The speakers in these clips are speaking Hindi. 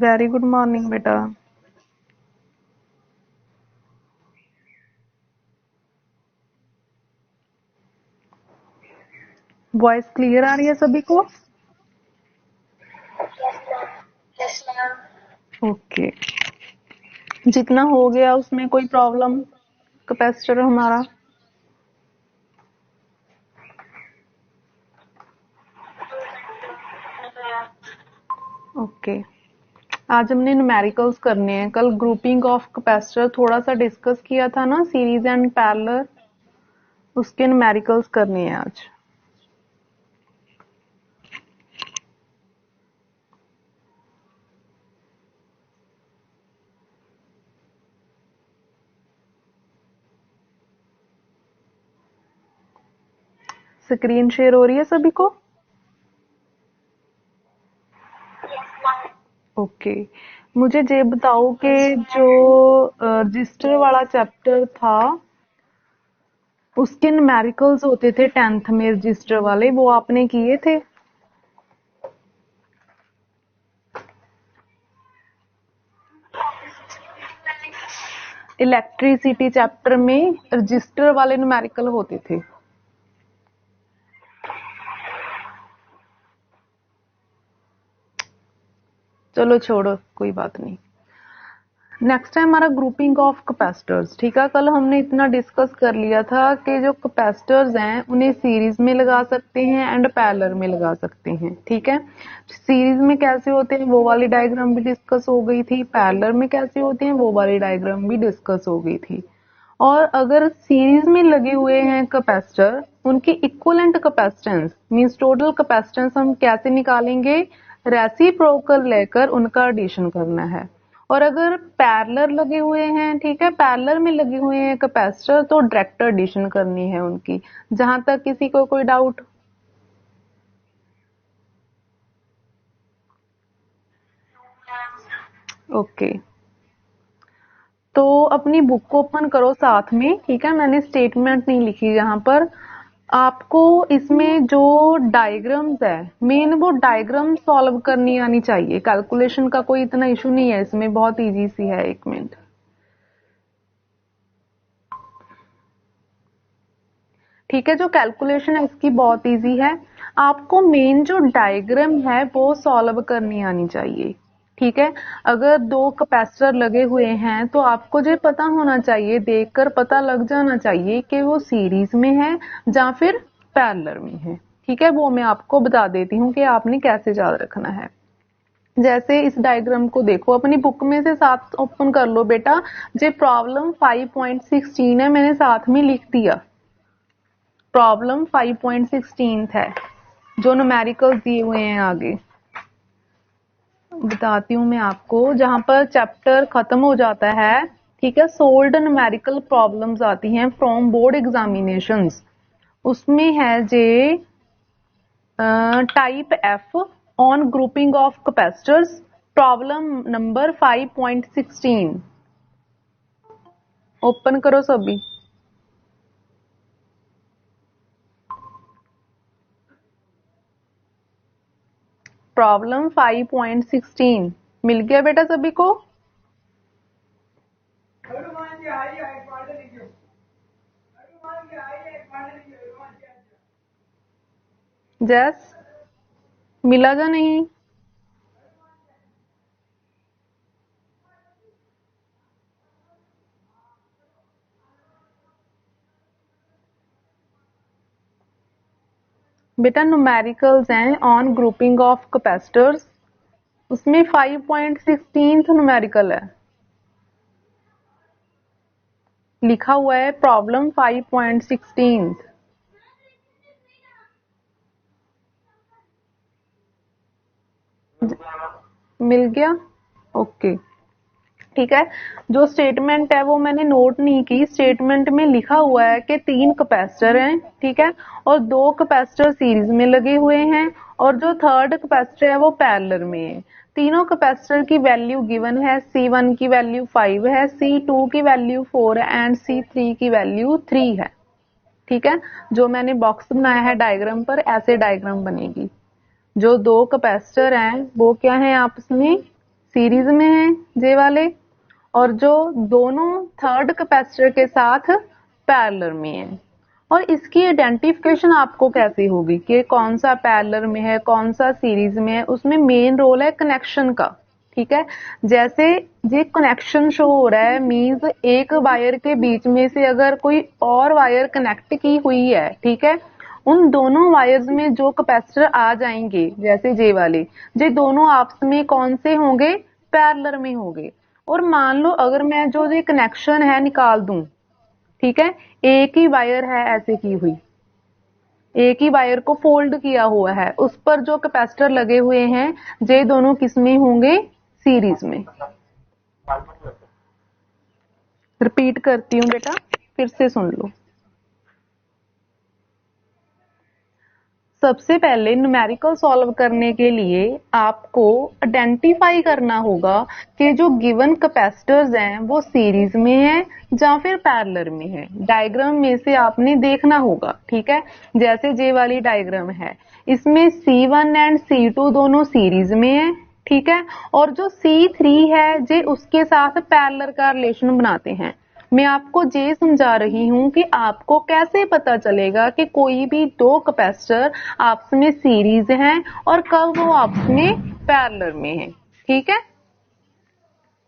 वेरी गुड मॉर्निंग बेटा। वॉइस क्लियर आ रही है सभी को? Yes ma'am. ओके। जितना हो गया उसमें कोई प्रॉब्लम? कैपेसिटर हमारा ओके। आज हमने न्यूमेरिकल्स करने हैं। कल ग्रुपिंग ऑफ कैपेसिटर थोड़ा सा डिस्कस किया था ना, सीरीज एंड पैरेलल, उसके न्यूमेरिकल्स करने हैं आज। स्क्रीन शेयर हो रही है सभी को? ओके। मुझे ये बताओ कि जो रजिस्टर वाला चैप्टर था उसके न्यूमेरिकल्स होते थे 10th में, रजिस्टर वाले, वो आपने किए थे? इलेक्ट्रिसिटी चैप्टर में रजिस्टर वाले न्यूमेरिकल होते थे। चलो छोड़ो, कोई बात नहीं। नेक्स्ट है हमारा ग्रुपिंग ऑफ कैपेसिटर्स। ठीक है, कल हमने इतना डिस्कस कर लिया था कि जो कैपेसिटर्स हैं उन्हें सीरीज में लगा सकते हैं एंड पैरेलल में लगा सकते हैं। ठीक है, सीरीज में कैसे होते हैं वो वाली डायग्राम भी डिस्कस हो गई थी, पैरेलल में कैसे होते हैं वो वाली डायग्राम भी डिस्कस हो गई थी। और अगर सीरीज में लगे हुए हैं कैपेसिटर, उनकी equivalent capacitance means total capacitance हम कैसे निकालेंगे? रेसिप्रोकल लेकर उनका एडिशन करना है। और अगर पैरेलल लगे हुए हैं, ठीक है, पैरेलल में लगे हुए हैं कैपेसिटर, तो डायरेक्ट एडिशन करनी है उनकी। जहां तक किसी को कोई डाउट? ओके। तो अपनी बुक ओपन करो साथ में। ठीक है, मैंने स्टेटमेंट नहीं लिखी यहाँ पर। आपको इसमें जो डायग्राम्स है, मेन वो डायग्राम सॉल्व करनी आनी चाहिए। कैलकुलेशन का कोई इतना इशू नहीं है इसमें, बहुत इजी सी है। एक मिनट। ठीक है, जो कैलकुलेशन है इसकी बहुत इजी है। आपको मेन जो डायग्राम है वो सॉल्व करनी आनी चाहिए। ठीक है, अगर दो कैपेसिटर लगे हुए हैं तो आपको जो पता होना चाहिए, देखकर पता लग जाना चाहिए कि वो सीरीज में है या फिर पैरेलल में है। ठीक है, वो मैं आपको बता देती हूँ कि आपने कैसे याद रखना है। जैसे इस डायग्राम को देखो, अपनी बुक में से साथ ओपन कर लो बेटा। जो प्रॉब्लम 5.16 है मैंने साथ में लिख दिया। प्रॉब्लम 5.16 है, जो न्यूमेरिकल्स दिए हुए हैं आगे। बताती हूँ मैं आपको, जहां पर चैप्टर खत्म हो जाता है। ठीक है, सोल्ड न्यूमेरिकल प्रॉब्लम्स आती हैं फ्रॉम बोर्ड एग्जामिनेशंस। उसमें है J type F on grouping of capacitors, problem number 5.16। Open करो सभी। प्रॉब्लम 5.16 मिल गया बेटा सभी को? जस मिला या नहीं? बेटा न्यूमेरिकल्स हैं ऑन ग्रुपिंग ऑफ कैपेसिटर्स, उसमें 5.16 न्यूमेरिकल है, लिखा हुआ है प्रॉब्लम 5.16। मिल गया? ओके। ठीक है, जो स्टेटमेंट है वो मैंने नोट नहीं की। स्टेटमेंट में लिखा हुआ है कि 3 कैपेसिटर हैं, ठीक है, और 2 कैपेसिटर सीरीज में लगे हुए हैं, और जो थर्ड कैपेसिटर है वो पैरेलल में है। तीनों कैपेसिटर की वैल्यू गिवन है। C1 की वैल्यू 5 है, C2 की वैल्यू 4 है एंड C3 की वैल्यू 3 है। ठीक है, जो मैंने बॉक्स बनाया है डायग्राम पर, ऐसे डायग्राम बनेगी। जो 2 कैपेसिटर हैं वो क्या है आपस में? सीरीज में है जे वाले, और जो दोनों थर्ड कैपेसिटर के साथ पैरेलल में है। और इसकी आइडेंटिफिकेशन आपको कैसे होगी कि कौन सा पैरेलल में है कौन सा सीरीज में है, उसमें मेन रोल है कनेक्शन का। ठीक है, जैसे ये कनेक्शन शो हो रहा है मींस एक वायर के बीच में से अगर कोई और वायर कनेक्ट की हुई है, ठीक है, उन दोनों वायर्स में जो कैपेसिटर आ जाएंगे जैसे जे वाले, ये दोनों आपस में कौन से होंगे, पैरेलल में होंगे। और मान लो अगर मैं जो ये कनेक्शन है निकाल दूं, ठीक है, एक ही वायर है ऐसे की हुई, एक ही वायर को फोल्ड किया हुआ है, उस पर जो कैपेसिटर लगे हुए हैं ये दोनों किसमें होंगे, सीरीज में। रिपीट करती हूँ बेटा, फिर से सुन लो। सबसे पहले न्यूमेरिकल सॉल्व करने के लिए आपको आइडेंटिफाई करना होगा कि जो गिवन कैपेसिटर्स हैं वो सीरीज में है या फिर पैरेलल में है। डायग्राम में से आपने देखना होगा, ठीक है, जैसे जे वाली डायग्राम है, इसमें C1 एंड C2 दोनों सीरीज में है, ठीक है, और जो C3 है ये उसके साथ पैरेलल का रिलेशन बनाते हैं। मैं आपको ये समझा रही हूँ कि आपको कैसे पता चलेगा कि कोई भी दो कैपेसिटर आपस में सीरीज हैं और कब वो आपस में पैरेलल में है। ठीक है,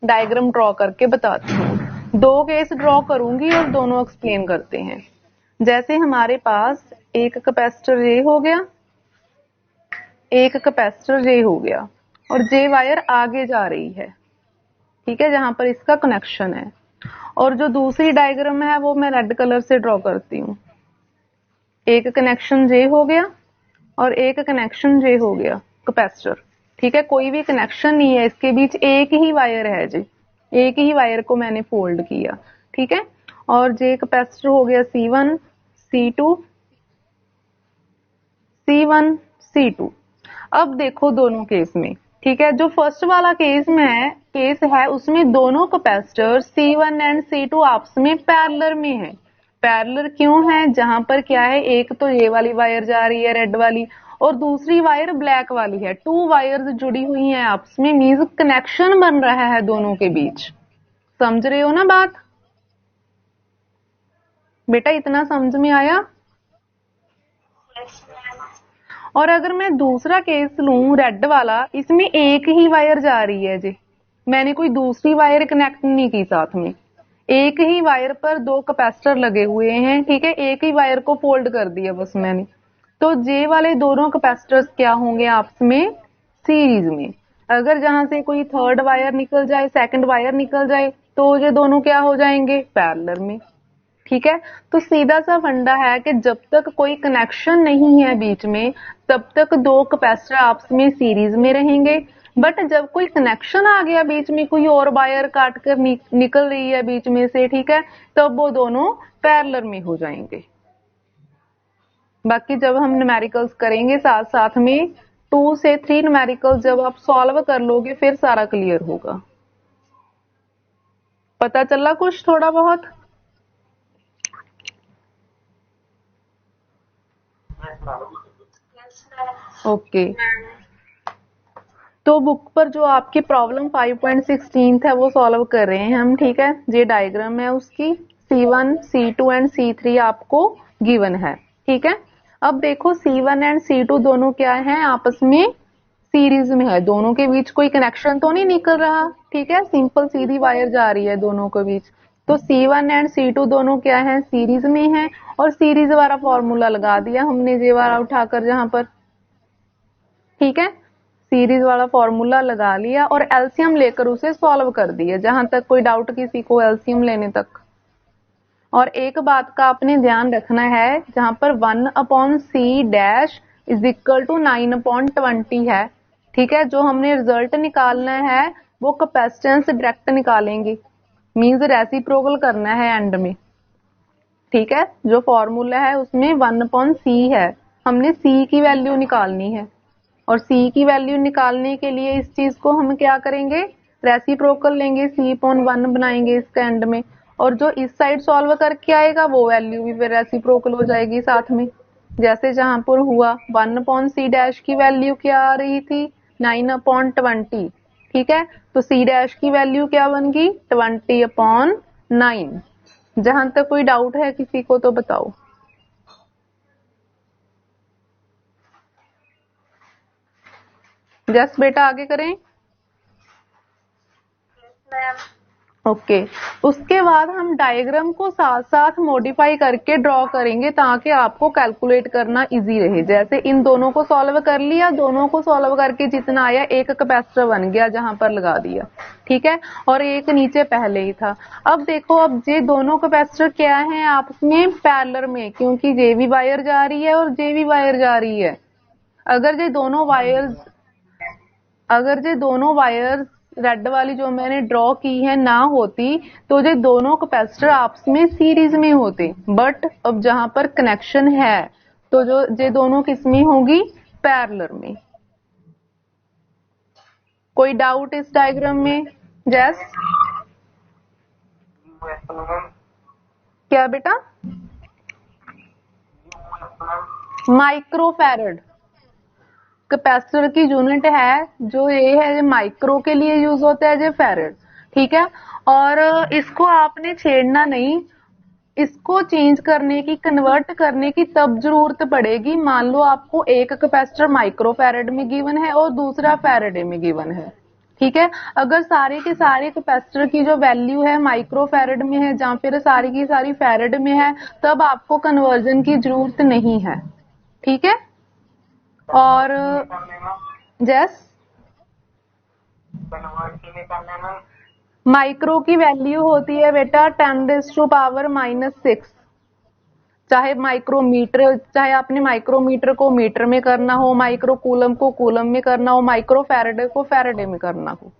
डायग्राम ड्रॉ करके बताती हूँ। दो केस ड्रॉ करूंगी और दोनों एक्सप्लेन करते हैं। जैसे हमारे पास एक कैपेसिटर ये हो गया, एक कैपेसिटर ये हो गया, और जे वायर आगे जा रही है, ठीक है, जहां पर इसका कनेक्शन है। और जो दूसरी डायग्राम है वो मैं रेड कलर से ड्रॉ करती हूँ। एक कनेक्शन जे हो गया और एक कनेक्शन जे हो गया कैपेसिटर, ठीक है, कोई भी कनेक्शन नहीं है इसके बीच, एक ही वायर है जी, एक ही वायर को मैंने फोल्ड किया, ठीक है। और जे कैपेसिटर हो गया C1 C2 C1 C2। अब देखो दोनों केस में, ठीक है, जो फर्स्ट वाला केस है उसमें दोनों कैपेसिटर C1 एंड C2 आपस में पैरेलल में है। पैरेलल क्यों है, जहां पर क्या है, एक तो ये वाली वायर जा रही है रेड वाली और दूसरी वायर ब्लैक वाली है, टू वायर्स जुड़ी हुई हैं आपस में, मींस कनेक्शन बन रहा है दोनों के बीच। समझ रहे हो ना बात बेटा, इतना समझ में आया। और अगर मैं दूसरा केस लूं रेड वाला, इसमें एक ही वायर जा रही है जी, मैंने कोई दूसरी वायर कनेक्ट नहीं की साथ में, एक ही वायर पर दो कैपेसिटर लगे हुए हैं, ठीक है, एक ही वायर को फोल्ड कर दिया बस मैंने। तो जे वाले दोनों कैपेसिटर्स क्या होंगे आपस में, सीरीज में। अगर जहां से कोई थर्ड वायर निकल जाए, सेकंड वायर निकल जाए, तो ये दोनों क्या हो जाएंगे, पैरेलल में। ठीक है, तो सीधा सा फंडा है कि जब तक कोई कनेक्शन नहीं है बीच में तब तक दो कैपेसिटर आपस में सीरीज में रहेंगे, बट जब कोई कनेक्शन आ गया बीच में, कोई और वायर काट कर निकल रही है बीच में से, ठीक है, तब वो दोनों पैरेलल में हो जाएंगे। बाकी जब हम न्यूमेरिकल्स करेंगे साथ साथ में 2 से 3 न्यूमेरिकल्स जब आप सॉल्व कर लोगे फिर सारा क्लियर होगा। पता चला कुछ थोड़ा बहुत। ओके, तो बुक पर जो आपकी प्रॉब्लम 5.16 है वो सॉल्व कर रहे हैं हम, ठीक है, ये डायग्राम है उसकी, C1 C2 एंड C3 आपको गिवन है, ठीक है। अब देखो C1 एंड C2 दोनों क्या है, आपस में सीरीज में है, दोनों के बीच कोई कनेक्शन तो नहीं निकल रहा, ठीक है, सिंपल सीधी वायर जा रही है दोनों के बीच। तो C1 एंड C2 दोनों क्या है, सीरीज में है, और सीरीज वाला फॉर्मूला लगा दिया हमने जे वाला उठाकर जहां पर, ठीक है, सीरीज वाला फॉर्मूला लगा लिया और एलसीएम लेकर उसे सॉल्व कर दिया, जहां तक कोई डाउट किसी को एलसीएम लेने तक। और एक बात का आपने ध्यान रखना है, जहां पर 1/c dash is equal to 9/20 है, ठीक है, जो हमने रिजल्ट निकालना है वो कैपेसिटेंस डायरेक्ट निकालेंगे, मींस रेसिप्रोकल करना है एंड में, ठीक है। जो फॉर्मूला है उसमें 1/c है, हमने c की वैल्यू निकालनी है, और c की वैल्यू निकालने के लिए इस चीज को हम क्या करेंगे, रेसिप्रोकल लेंगे, c/1 बनाएंगे इसका एंड में, और जो इस साइड सॉल्व करके आएगा वो वैल्यू भी फिर रेसिप्रोकल हो जाएगी साथ में। जैसे जहां पर हुआ 1/c डैश की वैल्यू क्या आ रही थी, 9/20, ठीक है, तो सी डैश की वैल्यू क्या बन गई 20/9। जहां तक कोई डाउट है किसी को तो बताओ। जस्ट बेटा आगे करें। मैम। ओके उसके बाद हम डायग्राम को साथ साथ मॉडिफाई करके ड्रॉ करेंगे ताकि आपको कैलकुलेट करना इजी रहे। जैसे इन दोनों को सॉल्व कर लिया, दोनों को सॉल्व करके जितना आया एक कैपेसिटर बन गया जहां पर लगा दिया, ठीक है, और एक नीचे पहले ही था। अब देखो, अब ये दोनों कैपेसिटर क्या है आपस में पैरेलल में, क्योंकि जे भी वायर जा रही है और जे भी वायर जा रही है। अगर ये दोनों वायर्स अगर ये दोनों वायर्स रेड वाली जो मैंने ड्रॉ की है ना होती तो ये दोनों कैपेसिटर आपस में सीरीज में होते, बट अब जहां पर कनेक्शन है तो जो ये दोनों किस में होगी पैरेलल में। कोई डाउट इस डायग्राम में? जैस क्या बेटा? माइक्रोफैरड कैपेसिटर की यूनिट है, जो ये है ये माइक्रो के लिए यूज होता है, ये फैरड, ठीक है। और इसको आपने छेड़ना नहीं, इसको चेंज करने की, कन्वर्ट करने की तब जरूरत पड़ेगी मान लो आपको एक कैपेसिटर माइक्रो फैरड में गिवन है और दूसरा फैरडे में गिवन है, ठीक है। अगर सारे के सारे कैपेसिटर की जो वैल्यू है माइक्रो फैरड में है, जहां पर सारी की सारी फैरड में है, तब आपको कन्वर्जन की जरूरत नहीं है, ठीक है। और जैस माइक्रो की वैल्यू होती है बेटा 10⁻⁻⁶। चाहे माइक्रोमीटर, चाहे आपने माइक्रोमीटर को मीटर में करना हो, माइक्रो कूलम को कूलम में करना हो, माइक्रो फैराडे को फैराडे में करना हो।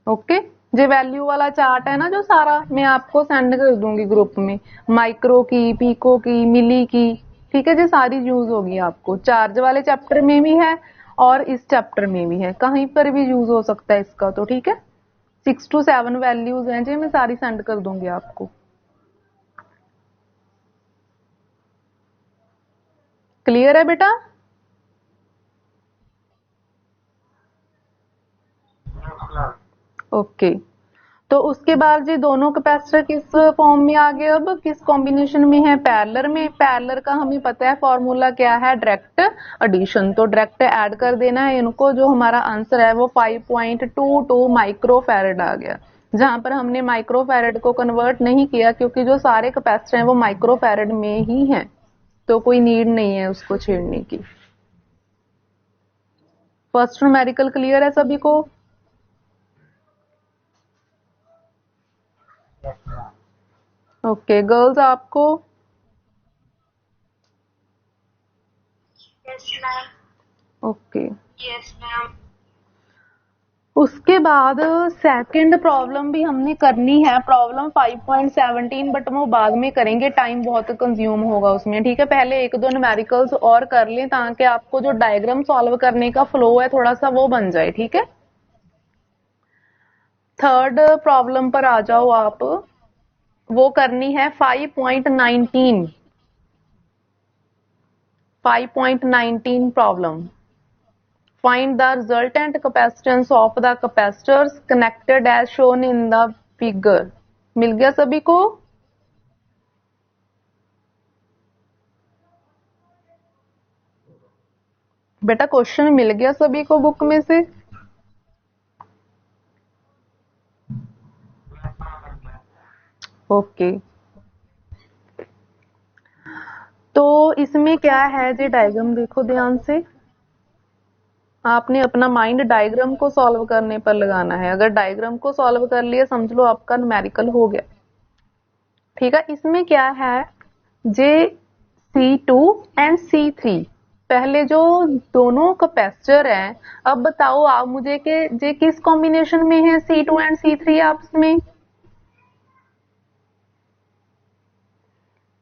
ओके, जो वैल्यू वाला चार्ट है ना, जो सारा मैं आपको सेंड कर दूंगी ग्रुप में, माइक्रो की, पीको की, मिली की, ठीक है, जो सारी यूज होगी आपको। चार्ज वाले चैप्टर में भी है और इस चैप्टर में भी है, कहीं पर भी यूज हो सकता है इसका, तो ठीक है। 6 to 7 वैल्यूज हैं जी, मैं सारी सेंड कर दूंगी आपको। क्लियर है बेटा? ओके तो उसके बाद ये दोनों कैपेसिटर किस फॉर्म में आ गए, अब किस कॉम्बिनेशन में है, पैरेलल में। पैरेलल का हमें पता है फॉर्मूला क्या है, डायरेक्ट एडिशन, तो डायरेक्ट ऐड कर देना है इनको, जो हमारा आंसर है वो 5.22 माइक्रोफैरड आ गया। जहां पर हमने माइक्रोफैरड को कन्वर्ट नहीं किया क्योंकि जो सारे कैपेसिटर हैं वो माइक्रोफैरड में ही हैं, तो कोई नीड नहीं है उसको छेड़ने की। फर्स्ट न्यूमेरिकल क्लियर है सभी को? ओके गर्ल्स आपको? Yes ma'am. Okay yes ma'am. उसके बाद सेकंड प्रॉब्लम भी हमने करनी है, प्रॉब्लम 5.17, बट वो बाद में करेंगे, टाइम बहुत कंज्यूम होगा उसमें, ठीक है। पहले एक दो न्यूमेरिकल्स और कर लें ताकि आपको जो डायग्राम सॉल्व करने का फ्लो है थोड़ा सा वो बन जाए, ठीक है। थर्ड प्रॉब्लम पर आ जाओ आप, वो करनी है 5.19 problem. Find the resultant capacitance of the capacitors connected as shown in the figure। मिल गया सभी को? बेटा क्वेश्चन मिल गया सभी को बुक में से? ओके तो इसमें क्या है जी, डायग्राम देखो ध्यान से, आपने अपना माइंड डायग्राम को सॉल्व करने पर लगाना है। अगर डायग्राम को सॉल्व कर लिया समझ लो आपका न्यूमेरिकल हो गया, ठीक है। इसमें क्या है, J(C2) एंड C3, पहले जो दोनों कैपेसिटर हैं, अब बताओ आप मुझे कि जे किस कॉम्बिनेशन में है C2 एंड C3 आपस में?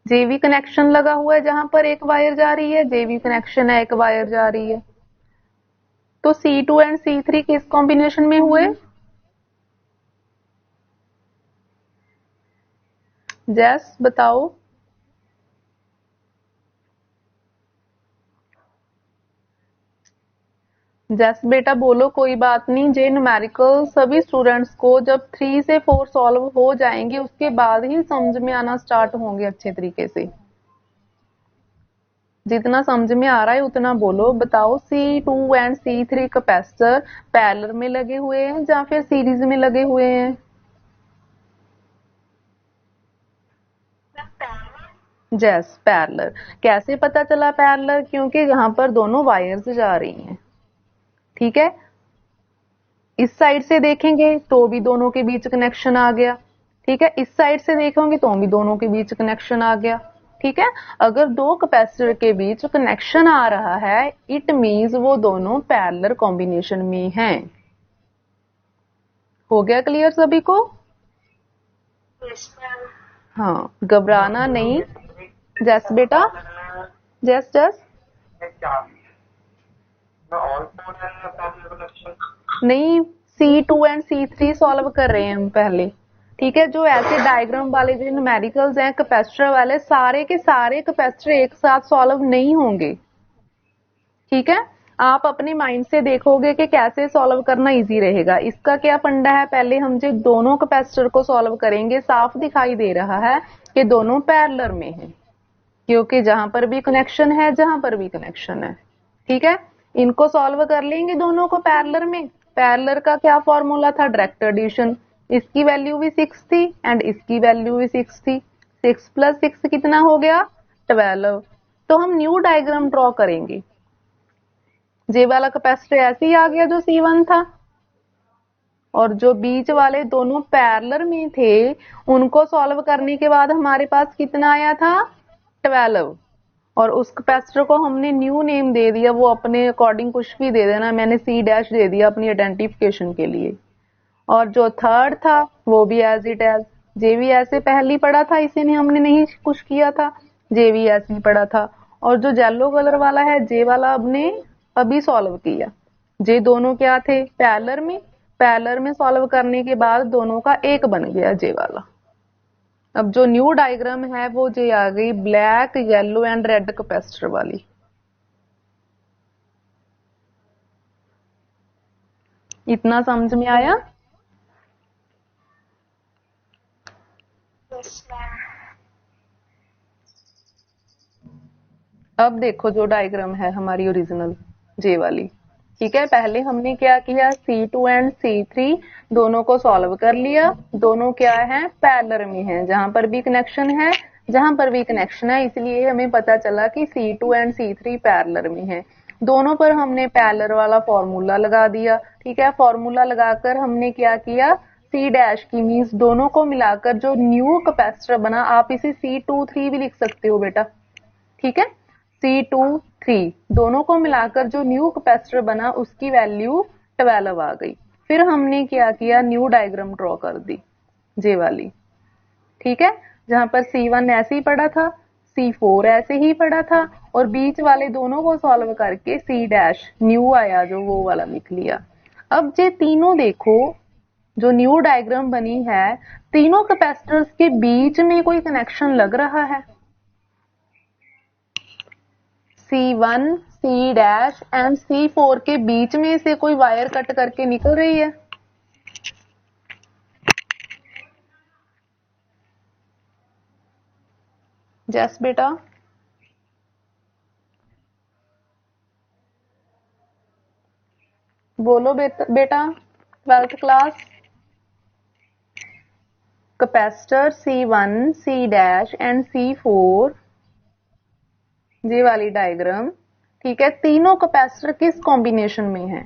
जेवी कनेक्शन लगा हुआ है जहां पर एक वायर जा रही है, जेवी कनेक्शन है एक वायर जा रही है, तो C2 एंड C3 किस कॉम्बिनेशन में हुए? जैस बताओ। जस बेटा बोलो कोई बात नहीं। जे न्यूमेरिकल सभी स्टूडेंट्स को जब 3 से 4 सॉल्व हो जाएंगे उसके बाद ही समझ में आना स्टार्ट होंगे अच्छे तरीके से। जितना समझ में आ रहा है उतना बोलो। बताओ C2 and C3 capacitor parallel में लगे हुए हैं या फिर सीरीज में लगे हुए हैं? जस पैरेलल। कैसे पता चला पैरेलल? क्योंकि यहाँ पर दोनों वायर्स जा रही हैं, ठीक है। इस साइड से देखेंगे तो भी दोनों के बीच कनेक्शन आ गया, ठीक है। इस साइड से देखेंगे तो भी दोनों के बीच कनेक्शन आ गया, ठीक है। अगर दो कैपेसिटर के बीच कनेक्शन आ रहा है इट मींस वो दोनों पैरेलल कॉम्बिनेशन में हैं। हो गया क्लियर सभी को? Yes ma'am. हाँ, घबराना नहीं। जस बेटा, जस जस नहीं, C2 एंड C3 सॉल्व कर रहे हैं हम पहले, ठीक है। जो ऐसे डायग्राम वाले जो न्यूमेरिकल्स हैं कैपेसिटर वाले, सारे के सारे कैपेसिटर एक साथ सॉल्व नहीं होंगे, ठीक है। आप अपने माइंड से देखोगे कि कैसे सॉल्व करना इजी रहेगा। इसका क्या फंडा है, पहले हम जो दोनों कैपेसिटर को सॉल्व करेंगे साफ दिखाई दे रहा है कि दोनों पैरेलल में हैं, क्योंकि जहां पर भी कनेक्शन है, जहां पर भी कनेक्शन है, ठीक है। इनको सॉल्व कर लेंगे दोनों को पैरेलल में। पैरेलल का क्या फॉर्मूला था? Direct addition. इसकी वैल्यू भी 6 थी एंड इसकी वैल्यू भी 6 थी। 6 प्लस 6 कितना हो गया? 12। तो हम न्यू डायग्राम ड्रॉ करेंगे। जे वाला कैपेसिटर ऐसे ही आ गया जो C1 था, और जो बीच वाले दोनों पैरेलल में थे उनको सॉल्व करने के बाद हमारे पास कितना आया था? 12। और उस कैपेसिटर को हमने न्यू नेम दे दिया, वो अपने अकॉर्डिंग कुछ भी दे देना, मैंने C डैश दे दिया अपनी आइडेंटिफिकेशन के लिए। और जो थर्ड था वो भी एज इट एज, जे भी ऐसे पहले ही पड़ा था, इसी ने हमने नहीं कुछ किया था, जे भी ऐसे ही पड़ा था। और जो येलो कलर वाला है जे वाला हमने अभी सॉल्व किया। जे दोनों क्या थे? पैरेलल में। पैरेलल में सॉल्व करने के बाद दोनों का एक बन गया जे वाला। अब जो न्यू डायग्राम है वो जे आ गई black yellow and red capacitor वाली। इतना समझ में आया? Yes ma'am. अब देखो जो डायग्राम है हमारी ओरिजिनल जे वाली, ठीक है। पहले हमने क्या किया, C2 एंड C3 दोनों को सॉल्व कर लिया। दोनों क्या है? पैरेलल में है, जहां पर भी कनेक्शन है, जहां पर भी कनेक्शन है, इसलिए हमें पता चला कि C2 एंड C3 पैरेलल में है। दोनों पर हमने पैरेलल वाला फॉर्मूला लगा दिया, ठीक है। फॉर्मूला लगाकर हमने क्या किया, C डैश की मीन्स दोनों को मिलाकर जो न्यू कैपेसिटर बना, आप इसे C23 भी लिख सकते हो बेटा, ठीक है। C23 दोनों को मिलाकर जो न्यू कैपेसिटर बना उसकी वैल्यू 12 आ गई। फिर हमने क्या किया, न्यू डायग्राम ड्रॉ कर दी जे वाली, ठीक है। जहां पर C1 ऐसे ही पड़ा था, C4 ऐसे ही पड़ा था, और बीच वाले दोनों को सॉल्व करके C डैश न्यू आया जो वो वाला लिख लिया। अब जे तीनों देखो, जो न्यू डायग्राम बनी है, तीनों कैपेसिटर्स के बीच में कोई कनेक्शन लग रहा है? C1 C dash and C4 के बीच में से कोई वायर कट करके निकल रही है? जस बेटा, बोलो बेटा 12th class. Capacitor C1 C dash and C4 ये वाली डायग्राम, ठीक है। तीनों कैपेसिटर किस कॉम्बिनेशन में है?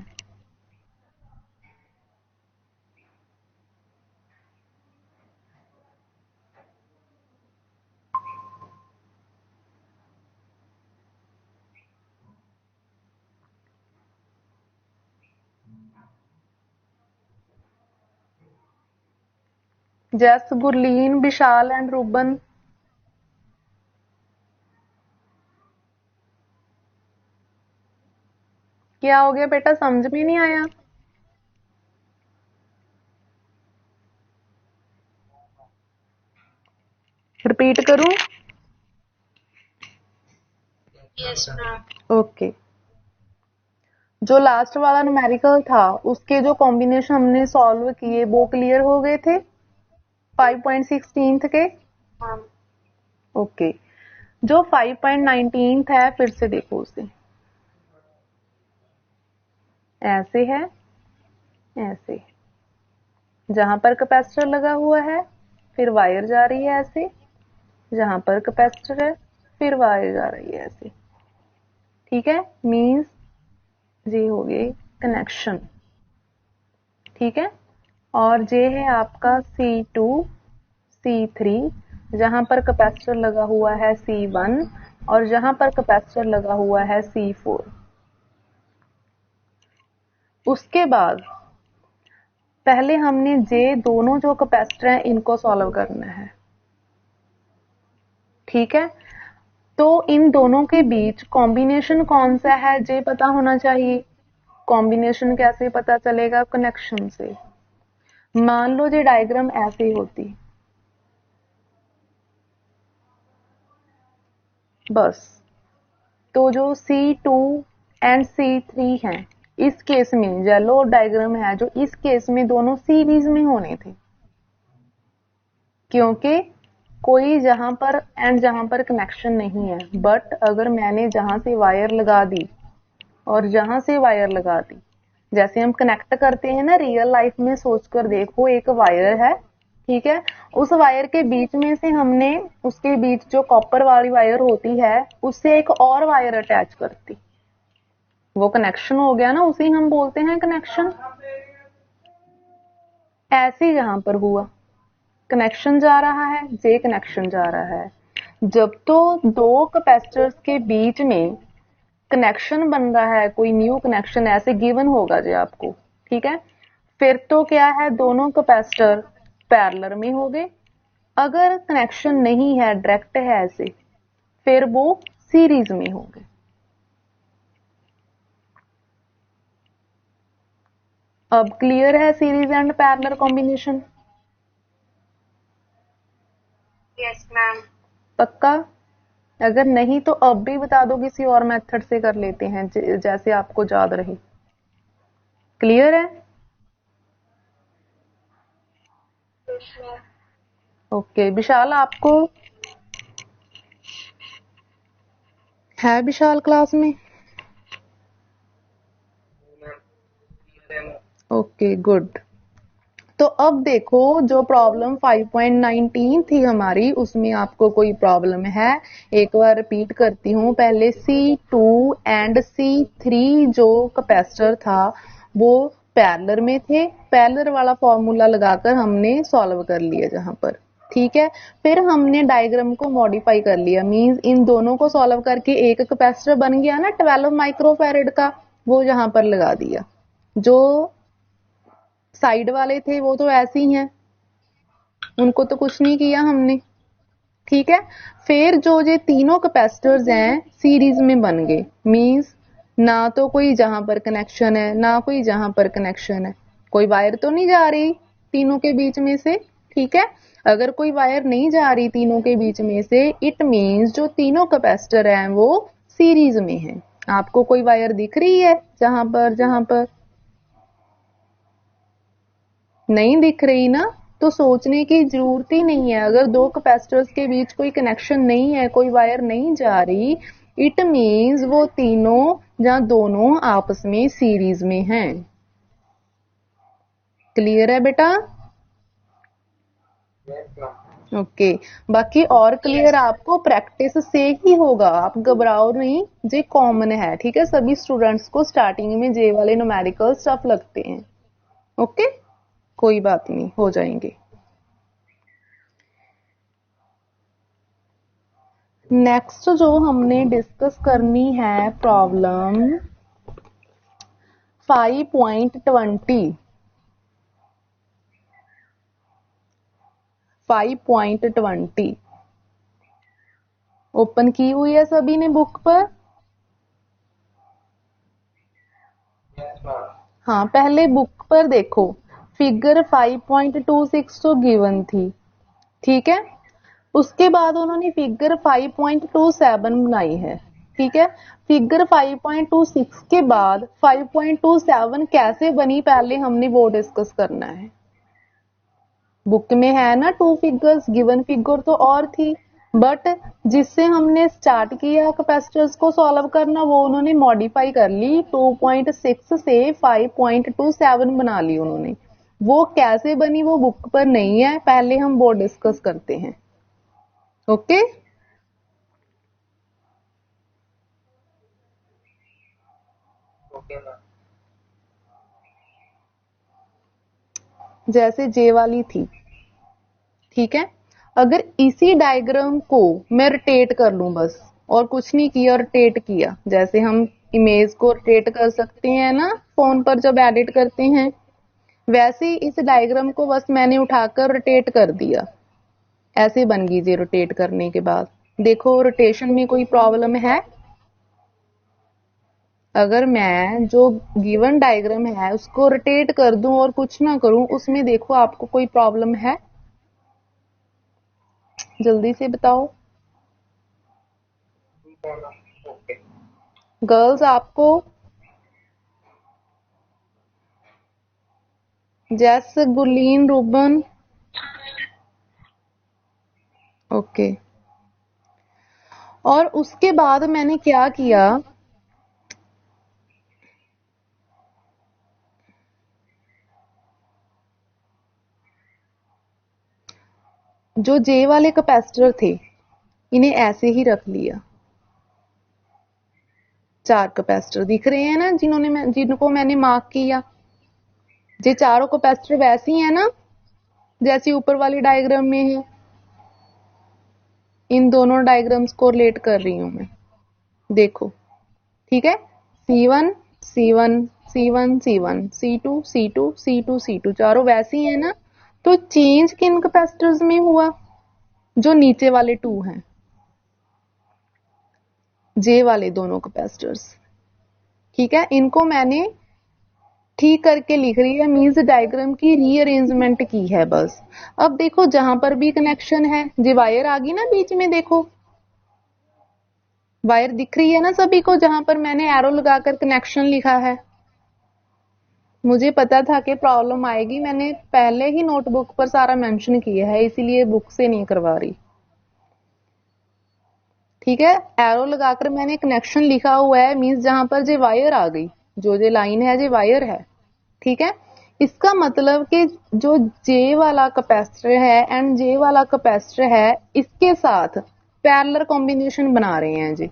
जस, गुरलीन, विशाल एंड रूबन। क्या हो गया बेटा, समझ में नहीं आया? रिपीट करूं? Yes ma'am. ओके। जो लास्ट वाला न्यूमेरिकल था उसके जो कॉम्बिनेशन हमने सॉल्व किए वो क्लियर हो गए थे 5.16 के। हाँ। ओके, जो 5.19 है फिर से देखो उसे, ऐसे है, ऐसे, जहां पर कैपेसिटर लगा हुआ है फिर वायर जा रही है ऐसे, जहां पर कैपेसिटर है फिर वायर जा रही है ऐसे। ठीक है, मींस ये हो गए कनेक्शन। ठीक है, और ये है आपका C2 C3, जहां पर कैपेसिटर लगा हुआ है C1 और जहां पर कैपेसिटर लगा हुआ है C4। उसके बाद पहले हमने ये दोनों जो कैपेसिटर हैं इनको सॉल्व करना है। ठीक है, तो इन दोनों के बीच कॉम्बिनेशन कौन सा है ये पता होना चाहिए। कॉम्बिनेशन कैसे पता चलेगा? कनेक्शन से। मान लो ये डायग्राम ऐसे होती, बस, तो जो C2 एंड C3 हैं इस केस में येलो डायग्राम है जो इस केस में दोनों सीरीज में होने थे, क्योंकि कोई जहां पर एंड जहां पर कनेक्शन नहीं है। बट अगर मैंने जहां से वायर लगा दी और जहां से वायर लगा दी, जैसे हम कनेक्ट करते हैं ना रियल लाइफ में, सोचकर देखो एक वायर है, ठीक है, उस वायर के बीच में से हमने उसके बीच जो कॉपर वाली वायर होती है उससे एक और वायर अटैच करती, वो कनेक्शन हो गया ना, उसे हम बोलते हैं कनेक्शन। ऐसे यहां पर हुआ, कनेक्शन जा रहा है, जे कनेक्शन जा रहा है। जब तो दो कैपेसिटर्स के बीच में कनेक्शन बन रहा है, कोई न्यू कनेक्शन ऐसे गिवन होगा जी आपको, ठीक है, फिर तो क्या है, दोनों कैपेसिटर पैरेलल में हो गए। अगर कनेक्शन नहीं है, डायरेक्ट है ऐसे, फिर वो सीरीज में होंगे। अब क्लियर है series and parallel combination? Yes ma'am. पक्का? अगर नहीं तो अब भी बता दो, किसी और मेथड से कर लेते हैं जैसे आपको याद रहे। क्लियर है? Yes ma'am. ओके, विशाल आपको है, विशाल क्लास में? Okay good. तो अब देखो, जो प्रॉब्लम 5.19 थी हमारी उसमें आपको कोई प्रॉब्लम है? एक बार रिपीट करती हूँ, पहले C2 एंड C3 जो कैपेसिटर था वो पैरेलल में थे, पैरेलल वाला फॉर्मूला लगाकर हमने सॉल्व कर लिया जहां पर, ठीक है। फिर हमने डायग्राम को मॉडिफाई कर लिया, मींस इन दोनों को सॉल्व करके एक कैपेसिटर बन गया ना 12 माइक्रोफैरेड का, वो यहां पर लगा दिया। जो साइड वाले थे वो तो ऐसे ही हैं, उनको तो कुछ नहीं किया हमने, ठीक है। फिर जो ये तीनों कैपेसिटर्स हैं सीरीज में बन गए, मींस ना तो कोई जहां पर कनेक्शन है ना कोई जहां पर कनेक्शन है, कोई वायर तो नहीं जा रही तीनों के बीच में से, ठीक है। अगर कोई वायर नहीं जा रही तीनों के बीच में से, इट मींस जो तीनों कैपेसिटर हैं वो सीरीज में है। आपको कोई वायर दिख रही है जहां पर नहीं दिख रही ना, तो सोचने की जरूरत ही नहीं है। अगर दो कैपेसिटर्स के बीच कोई कनेक्शन नहीं है, कोई वायर नहीं जा रही, इट मींस वो तीनों या दोनों आपस में सीरीज में हैं। क्लियर है बेटा? ओके, बाकी और क्लियर आपको प्रैक्टिस से ही होगा, आप घबराओ नहीं, ये कॉमन है, ठीक है। सभी स्टूडेंट्स को स्टार्टिंग में जे वाले न्यूमेरिकल टफ लगते हैं, ओके, कोई बात नहीं, हो जाएंगे। नेक्स्ट जो हमने डिस्कस करनी है प्रॉब्लम 5.20। 5.20 ओपन की हुई है सभी ने बुक पर? हाँ, पहले बुक पर देखो, फिगर 5.26 तो गिवन थी, ठीक है। उसके बाद उन्होंने फिगर 5.27 बनाई है, ठीक है। फिगर 5.26 के बाद 5.27 कैसे बनी, पहले हमने वो डिस्कस करना है। बुक में है ना 2 फिगर्स, गिवन फिगर तो और थी, बट जिससे हमने स्टार्ट किया कैपेसिटर्स को सॉल्व करना, वो उन्होंने मॉडिफाई कर ली, 2.6 से 5.27 बना ली उन्होंने। वो कैसे बनी वो बुक पर नहीं है, पहले हम वो डिस्कस करते हैं। Okay, okay ma'am. जैसे जे वाली थी, ठीक है। अगर इसी डायग्राम को मैं रोटेट कर लूं बस, और कुछ नहीं किया, रोटेट किया, जैसे हम इमेज को रोटेट कर सकते हैं ना फोन पर जब एडिट करते हैं, वैसे ही इस डायग्राम को बस मैंने उठाकर रोटेट कर दिया, ऐसे बन गई जी। रोटेट करने के बाद देखो रोटेशन में कोई प्रॉब्लम है? अगर मैं जो गिवन डायग्राम है उसको रोटेट कर दूं और कुछ ना करूं, उसमें देखो आपको कोई प्रॉब्लम है? जल्दी से बताओ। ओके। गर्ल्स आपको? जैस, गुरलीन, रूबन? ओके। और उसके बाद मैंने क्या किया, जो जे वाले कैपेसिटर थे इन्हें ऐसे ही रख लिया। 4 कैपेसिटर दिख रहे हैं ना जिनको मैंने मार्क किया। ये चारों कैपेसिटर वैसी हैं ना जैसी ऊपर वाली डायग्राम में है। इन दोनों डायग्राम्स को रिलेट कर रही हूं मैं, देखो, ठीक है। C1 C1 C1 C1 C2 C2 C2 C2 चारों वैसी हैं ना। तो चेंज किन कैपेसिटर्स में हुआ? जो नीचे वाले 2 हैं, जे वाले दोनों कैपेसिटर्स, ठीक है। इनको मैंने ठीक करके लिख रही है, मीन्स डायग्राम की रीअरेंजमेंट की है बस। अब देखो जहां पर भी कनेक्शन है, जी वायर आ गई ना बीच में, देखो वायर दिख रही है ना सभी को, जहां पर मैंने एरो लगाकर कनेक्शन लिखा है। मुझे पता था कि प्रॉब्लम आएगी, मैंने पहले ही नोटबुक पर सारा मेंशन किया है, इसीलिए बुक से नहीं करवा रही, ठीक है। एरो लगाकर मैंने कनेक्शन लिखा हुआ है, मीन्स जहां पर जे वायर आ गई, जो लाइन है जे वायर है, ठीक है। इसका मतलब कि जो जे वाला कैपेसिटर है एंड जे वाला कैपेसिटर है, इसके साथ पैरेलल कॉम्बिनेशन बना रहे हैं जी,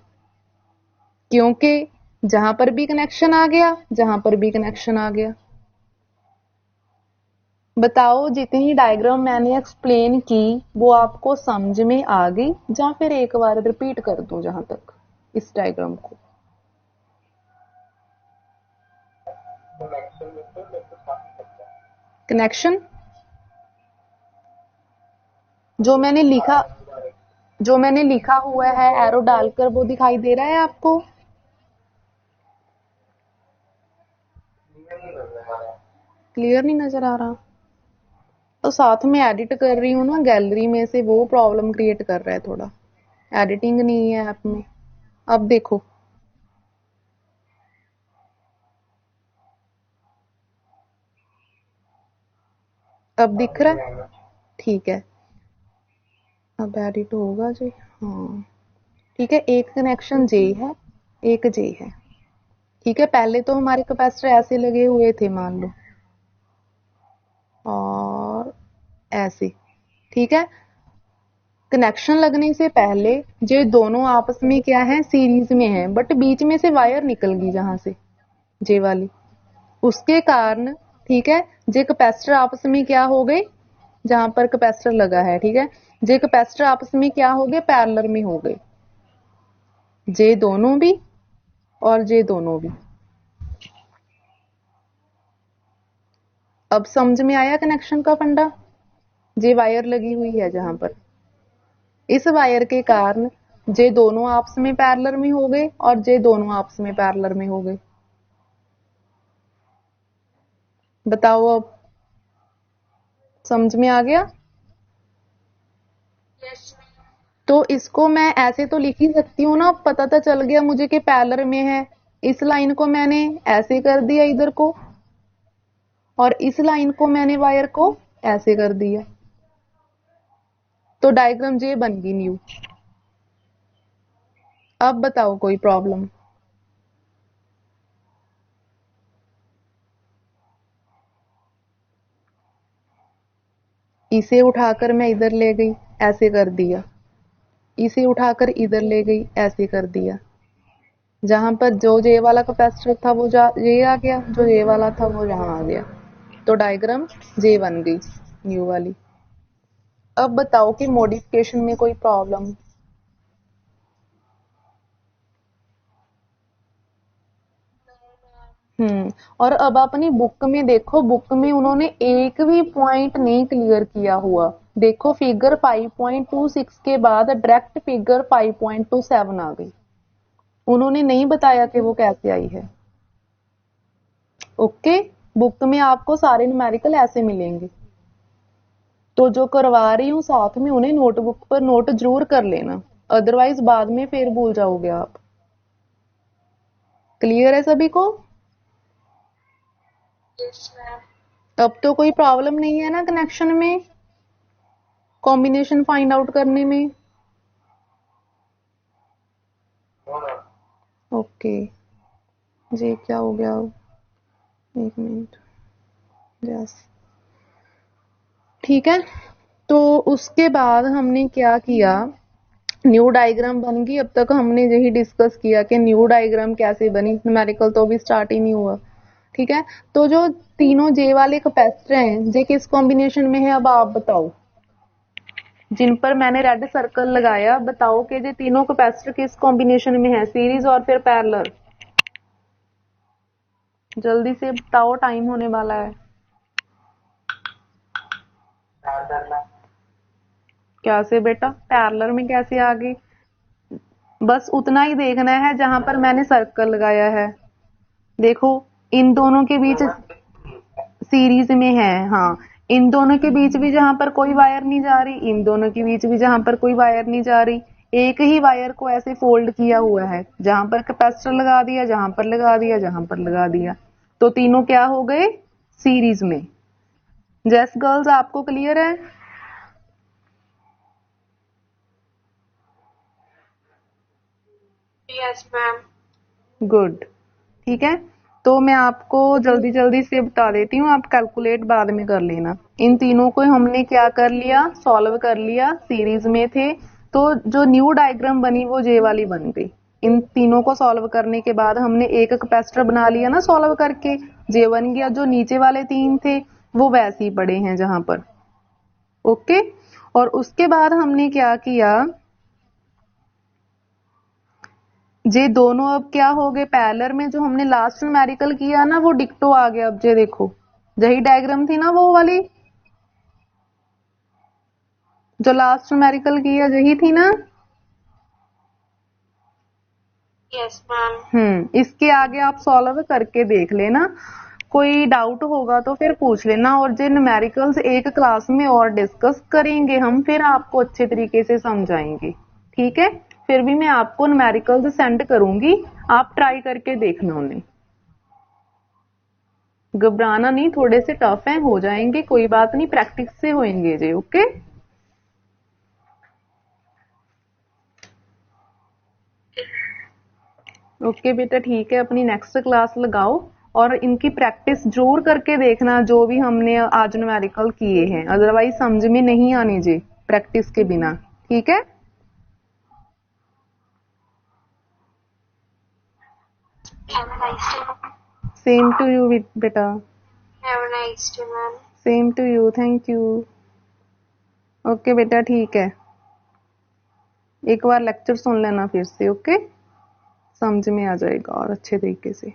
क्योंकि जहां पर भी कनेक्शन आ गया, जहां पर भी कनेक्शन आ गया। बताओ जितनी डायग्राम मैंने एक्सप्लेन की वो आपको समझ में आ गई, या फिर एक बार रिपीट कर दूं जहां तक इस डायग्राम को? कनेक्शन में तो मेरे को काफी पता है। कनेक्शन जो मैंने लिखा, जो मैंने लिखा हुआ है एरो डालकर, वो दिखाई दे रहा है आपको? नहीं नजर आ रहा। क्लियर नहीं नजर आ रहा? तो साथ में एडिट कर रही हूँ ना गैलरी में से, वो प्रॉब्लम क्रिएट कर रहा है थोड़ा, एडिटिंग नहीं है ऐप में। अब देखो, अब दिख रहा है? ठीक है, अब एडिट होगा जी। हाँ ठीक है, एक कनेक्शन जे है, एक जे है, ठीक है। पहले तो हमारे कैपेसिटर ऐसे लगे हुए थे मान लो, और ऐसे, ठीक है। कनेक्शन लगने से पहले ये दोनों आपस में क्या है, सीरीज में है, बट बीच में से वायर निकल गई जहां से, जे वाली, उसके कारण, ठीक है, जे कैपेसिटर आपस में क्या हो गए, जहां पर कैपेसिटर लगा है, ठीक है, जे कैपेसिटर आपस में क्या हो गए, पैरेलल में हो गए, जे दोनों भी और जे दोनों भी। अब समझ में आया कनेक्शन का फंडा? जे वायर लगी हुई है जहां पर, इस वायर के कारण जे दोनों आपस में पैरेलल में हो गए और जे दोनों आपस में पैरेलल में हो गए। बताओ अब समझ में आ गया? Yes ma'am. तो इसको मैं ऐसे तो लिख ही सकती हूँ ना, पता तो चल गया मुझे कि पैरेलल में है। इस लाइन को मैंने ऐसे कर दिया इधर को, और इस लाइन को मैंने वायर को ऐसे कर दिया, तो डायग्राम ये बन गई न्यू। अब बताओ कोई प्रॉब्लम? इसे उठाकर मैं इधर ले गई, ऐसे कर दिया, इसे उठाकर इधर ले गई, ऐसे कर दिया। जहां पर जो ये वाला कैपेसिटर था वो ये आ गया, जो ये वाला था वो यहाँ आ गया, तो डायग्राम ये बन गई न्यू वाली। अब बताओ कि मॉडिफिकेशन में कोई प्रॉब्लम? और अब अपनी बुक में देखो, बुक में उन्होंने एक भी पॉइंट नहीं क्लियर किया हुआ। देखो फिगर 5.26 के बाद डायरेक्ट फिगर 5.27 आ गई, उन्होंने नहीं बताया कि वो कैसे आई है। ओके, बुक में आपको सारे न्यूमेरिकल ऐसे मिलेंगे, तो जो करवा रही हूँ साथ में उन्हें नोटबुक पर नोट जरूर कर लेना, अदरवाइज बाद में फिर भूल जाओगे आप। क्लियर है सभी को? Yes ma'am. अब तो कोई प्रॉब्लम नहीं है ना कनेक्शन में, कॉम्बिनेशन फाइंड आउट करने में? No ma'am. ओके, जी क्या हो गया? एक मिनट, यस ठीक है। तो उसके बाद हमने क्या किया, न्यू डायग्राम बन गई। अब तक हमने यही डिस्कस किया कि न्यू डायग्राम कैसे बनी, न्यूमेरिकल तो अभी स्टार्ट ही नहीं हुआ। ठीक है, तो जो तीनों जे वाले कैपेसिटर हैं, जे किस कॉम्बिनेशन में है, अब आप बताओ। जिन पर मैंने रेड सर्कल लगाया, बताओ कि ये तीनों कैपेसिटर किस कॉम्बिनेशन में है, सीरीज और फिर पैरेलल? जल्दी से बताओ, टाइम होने वाला है। Parallel ma'am. कैसे बेटा, पैरेलल में कैसे आ गई? बस उतना ही देखना है जहां पर मैंने सर्कल लगाया है। देखो इन दोनों के बीच नो मैम। सीरीज में है, हाँ। इन दोनों के बीच भी जहां पर कोई वायर नहीं जा रही, इन दोनों के बीच भी जहां पर कोई वायर नहीं जा रही, एक ही वायर को ऐसे फोल्ड किया हुआ है, जहां पर कैपेसिटर लगा दिया, जहां पर लगा दिया, जहां पर लगा दिया, तो तीनों क्या हो गए, सीरीज में। जैस गर्ल्स, आपको क्लियर है? Yes ma'am. गुड, ठीक है। तो मैं आपको जल्दी जल्दी से बता देती हूँ, आप कैलकुलेट बाद में कर लेना। इन तीनों को हमने क्या कर लिया, सॉल्व कर लिया, सीरीज में थे, तो जो न्यू डायग्राम बनी वो जे वाली बन गई। इन तीनों को सॉल्व करने के बाद हमने एक कैपेसिटर बना लिया ना सॉल्व करके, जे बन गया। जो नीचे वाले तीन थे वो वैसे ही पड़े हैं जहां पर। ओके, और उसके बाद हमने क्या किया, जे दोनों अब क्या हो गए, पैरेलल में जो हमने लास्ट न्यूमेरिकल किया ना वो डिक्टो आ गया। अब जे देखो, यही डायग्राम थी ना वो वाली, जो लास्ट न्यूमेरिकल किया यही थी ना? Yes ma'am. इसके आगे आप सॉल्व करके देख लेना, कोई डाउट होगा तो फिर पूछ लेना। और जो न्यूमेरिकल्स एक क्लास में और डिस्कस करेंगे हम, फिर आपको अच्छे तरीके से समझाएंगे, ठीक है। फिर भी मैं आपको न्यूमेरिकल्स सेंड करूंगी, आप ट्राई करके देखना उन्हें, घबराना नहीं, थोड़े से टफ हैं, हो जाएंगे, कोई बात नहीं, प्रैक्टिस से होंगे जे। ओके, ओके बेटा, ठीक है, अपनी नेक्स्ट क्लास लगाओ और इनकी प्रैक्टिस जरूर करके देखना, जो भी हमने आज न्यूमेरिकल किए हैं, अदरवाइज समझ में नहीं आने जे प्रैक्टिस के बिना, ठीक है। Have a nice day. Same to you बेटा, have a nice day ma'am. Same to you, thank you. Okay बेटा, ठीक है, एक बार लेक्चर सुन लेना फिर से, ओके, समझ में आ जाएगा और अच्छे तरीके से।